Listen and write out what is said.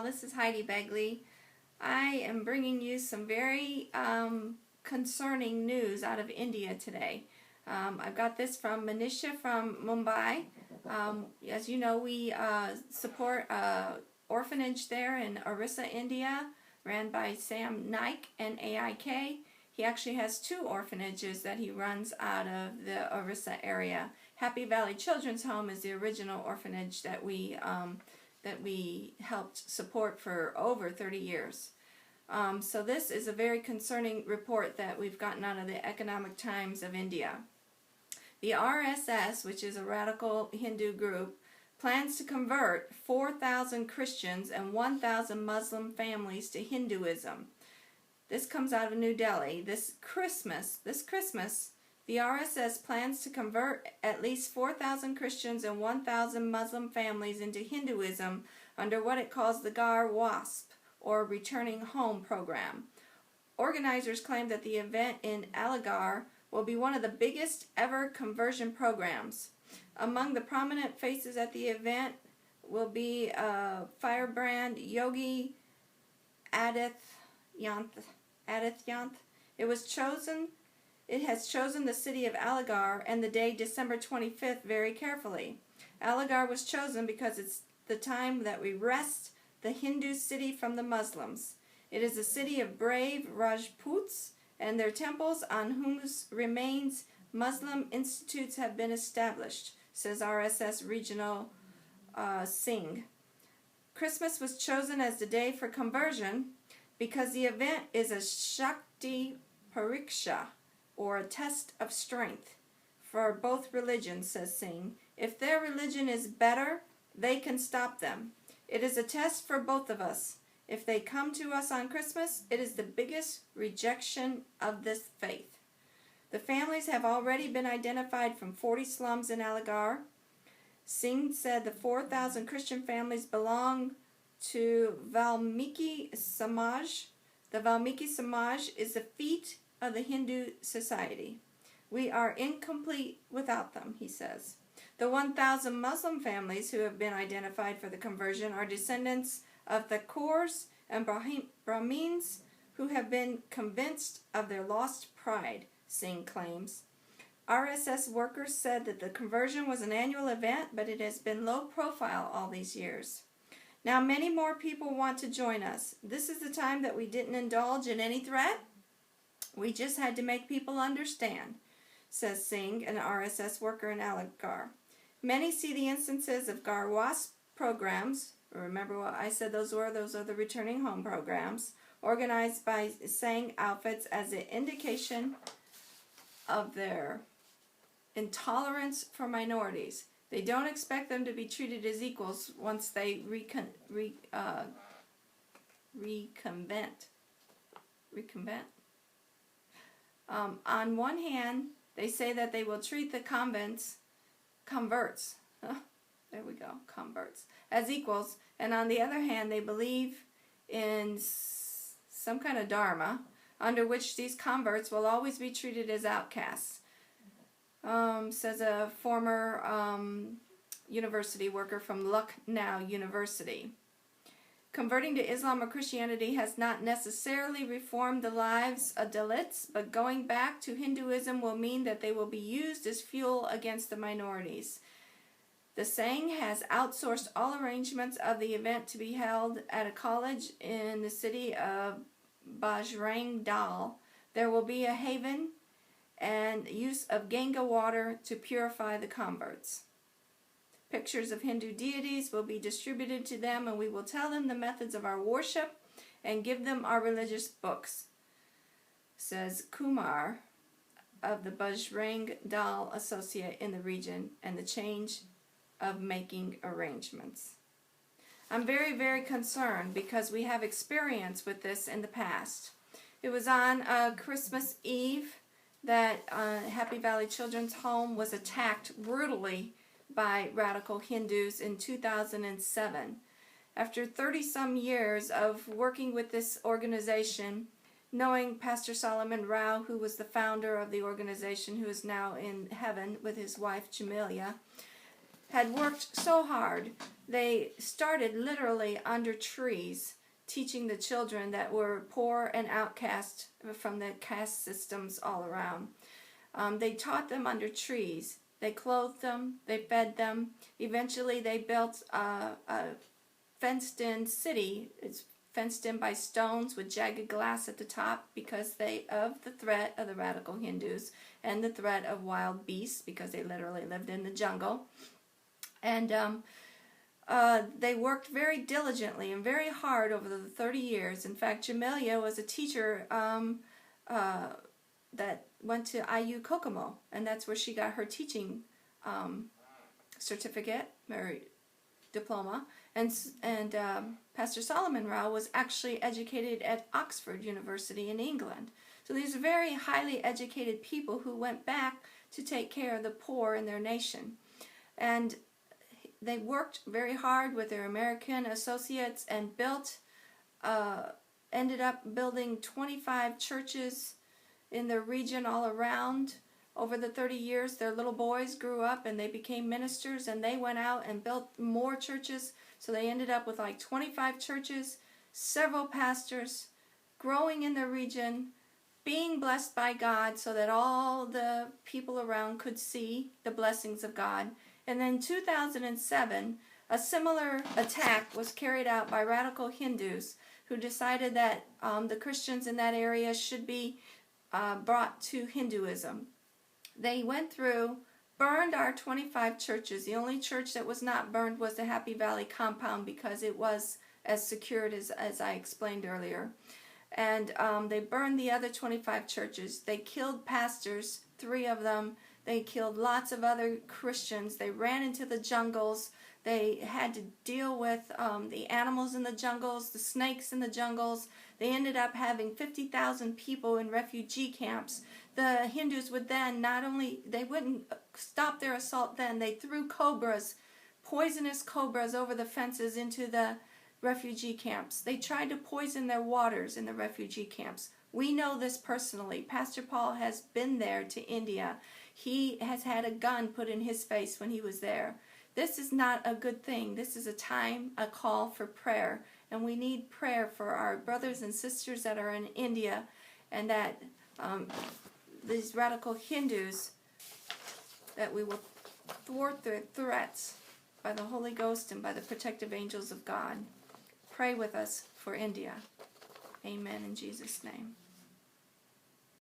all, this is Heidi Begley. I am bringing you some very concerning news out of India today. I've got this from Manisha from Mumbai. As you know, we support an orphanage there in Orissa, India, ran by Sam Naik and AIK. He actually has 2 orphanages that he runs out of the Orissa area. Happy Valley Children's Home is the original orphanage that we helped support for over 30 years. So this is a very concerning report that we've gotten out of the Economic Times of India. The RSS, which is a radical Hindu group, plans to convert 4,000 Christians and 1,000 Muslim families to Hinduism. This comes out of New Delhi. This Christmas, the RSS plans to convert at least 4,000 Christians and 1,000 Muslim families into Hinduism under what it calls the Ghar WASP, or Returning Home program. Organizers claim that the event in Aligarh will be one of the biggest ever conversion programs. Among the prominent faces at the event will be firebrand Yogi Adityanath. It has chosen the city of Aligarh and the day December 25th very carefully. Aligarh was chosen because it's the time that we wrest the Hindu city from the Muslims. It is a city of brave Rajputs and their temples on whose remains Muslim institutes have been established, says RSS Regional Singh. Christmas was chosen as the day for conversion because the event is a Shakti Pariksha, or a test of strength, for both religions, says Singh. If their religion is better, they can stop them. It is a test for both of us. If they come to us on Christmas, it is the biggest rejection of this faith. The families have already been identified from 40 slums in Aligarh. Singh said the 4,000 Christian families belong to Valmiki Samaj. The Valmiki Samaj is the feet of the Hindu society. We are incomplete without them, he says. The 1,000 Muslim families who have been identified for the conversion are descendants of the Thakurs and Brahmins who have been convinced of their lost pride, Singh claims. RSS workers said that the conversion was an annual event, but it has been low profile all these years. Now many more people want to join us. This is the time that we didn't indulge in any threat. We just had to make people understand, says Singh, an RSS worker in Aligarh. Many see the instances of Ghar WASP programs, remember what I said those are the returning home programs, organized by Sangh outfits as an indication of their intolerance for minorities. They don't expect them to be treated as equals once they reconvent. On one hand, they say that they will treat the converts, there we go, converts, as equals, and on the other hand, they believe in some kind of dharma under which these converts will always be treated as outcasts, says a former university worker from Lucknow University. Converting to Islam or Christianity has not necessarily reformed the lives of Dalits, but going back to Hinduism will mean that they will be used as fuel against the minorities. The Sangh has outsourced all arrangements of the event to be held at a college in the city of Bajrang Dal. There will be a haven and use of Ganga water to purify the converts. Pictures of Hindu deities will be distributed to them, and we will tell them the methods of our worship and give them our religious books, says Kumar of the Bajrang Dal Associate in the region, and the change of making arrangements. I'm very, very concerned because we have experience with this in the past. It was on Christmas Eve that Happy Valley Children's Home was attacked brutally by radical Hindus in 2007. After 30-some years of working with this organization, knowing Pastor Solomon Rao, who was the founder of the organization, who is now in heaven with his wife Jamelia, had worked so hard. They started literally under trees, teaching the children that were poor and outcast from the caste systems all around. They taught them under trees. They clothed them. They fed them. Eventually, they built a fenced-in city. It's fenced in by stones with jagged glass at the top because of the threat of the radical Hindus and the threat of wild beasts, because they literally lived in the jungle. And they worked very diligently and very hard over the 30 years. In fact, Jamelia was a teacher that went to IU Kokomo, and that's where she got her teaching certificate or diploma. And Pastor Solomon Rao was actually educated at Oxford University in England. So these are very highly educated people who went back to take care of the poor in their nation. And they worked very hard with their American associates and ended up building 25 churches in the region all around. Over the 30 years, their little boys grew up and they became ministers, and they went out and built more churches. So they ended up with like 25 churches, several pastors, growing in the region, being blessed by God so that all the people around could see the blessings of God. And then in 2007, a similar attack was carried out by radical Hindus who decided that the Christians in that area should be brought to Hinduism. They went through, burned our 25 churches. The only church that was not burned was the Happy Valley compound, because it was as secured as I explained earlier. And they burned the other 25 churches. They killed pastors, 3 of them. They killed lots of other Christians. They ran into the jungles. They had to deal with the animals in the jungles, the snakes in the jungles. They ended up having 50,000 people in refugee camps. The Hindus would then they wouldn't stop their assault then. They threw cobras, poisonous cobras, over the fences into the refugee camps. They tried to poison their waters in the refugee camps. We know this personally. Pastor Paul has been there to India. He has had a gun put in his face when he was there. This is not a good thing. This is a call for prayer. And we need prayer for our brothers and sisters that are in India, and that these radical Hindus, that we will thwart their threats by the Holy Ghost and by the protective angels of God. Pray with us for India. Amen in Jesus' name.